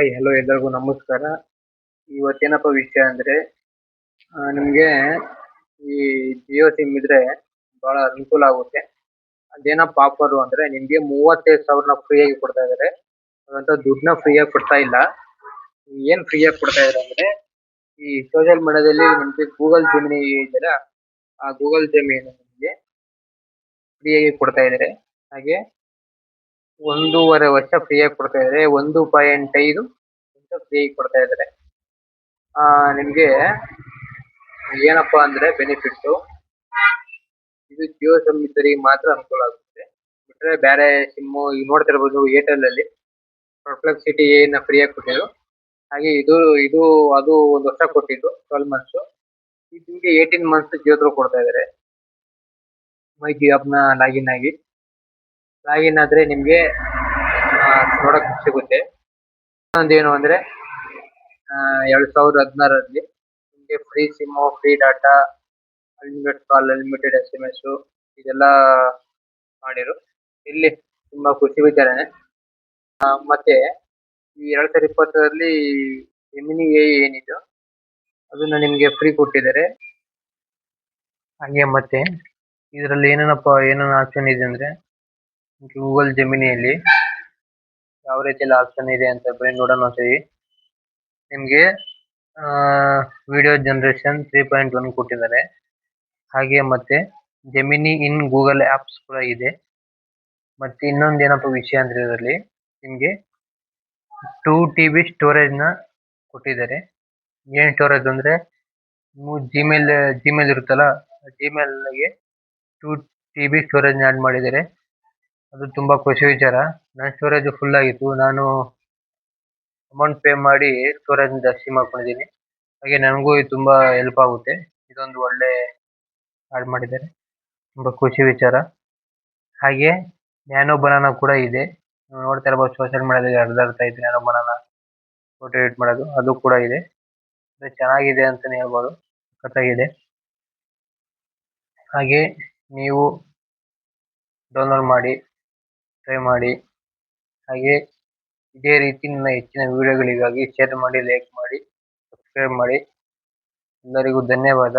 Hi hello ಎಲ್ಲರಿಗೂ ನಮಸ್ಕಾರ. ಇವತ್ತೇನಪ್ಪ ವಿಷಯ ಅಂದ್ರೆ ನಿಮಗೆ ಈ ಜಿಯೋ ಸಿಮ್ ಇದ್ರೆ ಬಹಳ ಅನುಕೂಲ ಆಗುತ್ತೆ. ಅದೇನಪ್ಪ ಆಫರ್ ಅಂದ್ರೆ ನಿಮ್ಗೆ 35,000 ಫ್ರೀಯಾಗಿ ಕೊಡ್ತಾ ಇದಾರೆ. ಅದಂತ ದುಡ್ಡನ್ನ ಫ್ರೀಯಾಗಿ ಕೊಡ್ತಾ ಇಲ್ಲ. ಏನ್ ಫ್ರೀಯಾಗಿ ಕೊಡ್ತಾ ಇದಾರೆ ಅಂದ್ರೆ ಈ ಸೋಷಿಯಲ್ ಮೀಡಿಯಾದಲ್ಲಿ ನಿಮ್ಗೆ ಗೂಗಲ್ ಜೆಮಿನಿ ಇದೆಯಲ್ಲ, ಆ ಗೂಗಲ್ ಜೆಮಿನಿ ನಿಮ್ಗೆ ಫ್ರೀಯಾಗಿ ಕೊಡ್ತಾ ಇದಾರೆ. ಹಾಗೆ 1.5 ವರ್ಷ ಫ್ರೀಯಾಗಿ ಕೊಡ್ತಾ ಇದಾರೆ. 1.5 ವರ್ಷ ಫ್ರೀಯಾಗಿ ಕೊಡ್ತಾ ಇದಾರೆ. ನಿಮ್ಗೆ ಏನಪ್ಪಾ ಅಂದ್ರೆ ಬೆನಿಫಿಟ್ ಇದು ಜಿಯೋ ಸಿಮ್ ಇದ್ದವರಿಗೆ ಮಾತ್ರ ಅನುಕೂಲ ಆಗುತ್ತೆ. ಬಿಟ್ರೆ ಬೇರೆ ಸಿಮ್ ಈಗ ನೋಡ್ತಿರ್ಬೋದು ಏರ್ಟೆಲ್ ಅಲ್ಲಿ ಪರ್ಪ್ಲೆಕ್ಸಿಟಿ ನ ಫ್ರೀಯಾಗಿ ಕೊಟ್ಟಿದ್ರು. ಹಾಗೆ ಇದು ಇದು ಅದು 1 ವರ್ಷ ಕೊಟ್ಟಿದ್ದು 12 ಮಂತ್ಸ್. ನಿಮ್ಗೆ 18 ಮಂತ್ಸ್ ಜಿಯೋ ಥ್ರೂ ಕೊಡ್ತಾ ಇದಾರೆ. ಮೈ ಜಿಯೋ ಆಪ್ ನ ಲಾಗಿನ್ ಆದ್ರೆ ನಿಮ್ಗೆ ನೋಡಕ್ ಸಿಗುತ್ತೆ. ಇನ್ನೊಂದೇನು ಅಂದ್ರೆ 2016ರಲ್ಲಿ ನಿಮ್ಗೆ free sim, free data, unlimited call, unlimited SMS ಇದೆಲ್ಲ ಮಾಡಿರು. ಇಲ್ಲಿ ತುಂಬಾ ಖುಷಿ ವಿಚಾರನೆ. ಮತ್ತೆ ಈ 2020ರಲ್ಲಿ ಜೆಮಿನಿ AI ಏನಿದೆ ಅದನ್ನ ನಿಮ್ಗೆ ಫ್ರೀ ಕೊಟ್ಟಿದ್ದಾರೆ. ಹಾಗೆ ಮತ್ತೆ ಇದರಲ್ಲಿ ಏನೇನು ಆಪ್ಷನ್ ಇದೆ ಅಂದ್ರೆ ಗೂಗಲ್ ಜೆಮಿನಿಯಲ್ಲಿ ಯಾವ ರೀತಿ ಆಪ್ಷನ್ ಇದೆ ಅಂತ ಬರೀ ನೋಡೋಣ ಸರಿ. ನಿಮ್ಗೆ ವಿಡಿಯೋ ಜನರೇಷನ್ 3.1 ಕೊಟ್ಟಿದ್ದಾರೆ. ಹಾಗೆ ಮತ್ತೆ ಜೆಮಿನಿ ಇನ್ ಗೂಗಲ್ ಆಪ್ಸ್ ಕೂಡ ಇದೆ. ಮತ್ತೆ ಇನ್ನೊಂದು ಏನಪ್ಪ ವಿಷಯ ಅಂದ್ರೆ ಇದರಲ್ಲಿ ನಿಮ್ಗೆ 2 TB ಸ್ಟೋರೇಜ್ ನ ಕೊಟ್ಟಿದ್ದಾರೆ. ಏನ್ ಸ್ಟೋರೇಜ್ ಅಂದ್ರೆ ನೀವು ಜಿಮೇಲ್ ಇರುತ್ತಲ್ಲ, ಜಿಮೇಲ್ಗೆ 2 TB ಸ್ಟೋರೇಜ್ ನ ಆಡ್ ಮಾಡಿದ್ದಾರೆ. ಅದು ತುಂಬಾ ಖುಷಿ ವಿಚಾರ. ನನ್ನ ಸ್ಟೋರೇಜ್ ಫುಲ್ ಆಗಿತ್ತು. ನಾನು ಅಮೌಂಟ್ ಪೇ ಮಾಡಿ ಸ್ಟೋರೇಜ್ ಜಾಸ್ತಿ ಮಾಡ್ಕೊಂಡಿದ್ದೀನಿ. ಹಾಗೆ ನನಗೂ ಇದು ತುಂಬಾ ಹೆಲ್ಪ್ ಆಗುತ್ತೆ. ಇದೊಂದು ಒಳ್ಳೆ ಆಡ್ ಮಾಡಿದ್ದಾರೆ, ತುಂಬಾ ಖುಷಿ ವಿಚಾರ. ಹಾಗೆ ನ್ಯಾನೋ ಬನಾನಾ ಕೂಡ ಇದೆ. ನೀವು ನೋಡ್ತಾ ಇರಬಹುದು ಸೋಷಿಯಲ್ ಮೀಡಿಯಾದಲ್ಲಿ ಹರಿದಾಡ್ತಾ ಇದೆ ನ್ಯಾನೋ ಬನಾನಾ ಫೋಟೋ ಎಡಿಟ್ ಮಾಡೋದು, ಅದು ಕೂಡ ಇದೆ. ಚೆನ್ನಾಗಿದೆ ಅಂತಾನೆ ಹೇಳ್ಬೋದು, ಸಖತ್ತಾಗಿದೆ. ಹಾಗೆ ನೀವು ಡೌನ್ಲೋಡ್ ಮಾಡಿ ಟ್ರೈ ಮಾಡಿ. ಹಾಗೆ ಇದೇ ರೀತಿ ನನ್ನ ಹೆಚ್ಚಿನ ವಿಡಿಯೋಗಳಿಗಾಗಿ ಶೇರ್ ಮಾಡಿ, ಲೈಕ್ ಮಾಡಿ, ಸಬ್ಸ್ಕ್ರೈಬ್ ಮಾಡಿ. ಎಲ್ಲರಿಗೂ ಧನ್ಯವಾದ.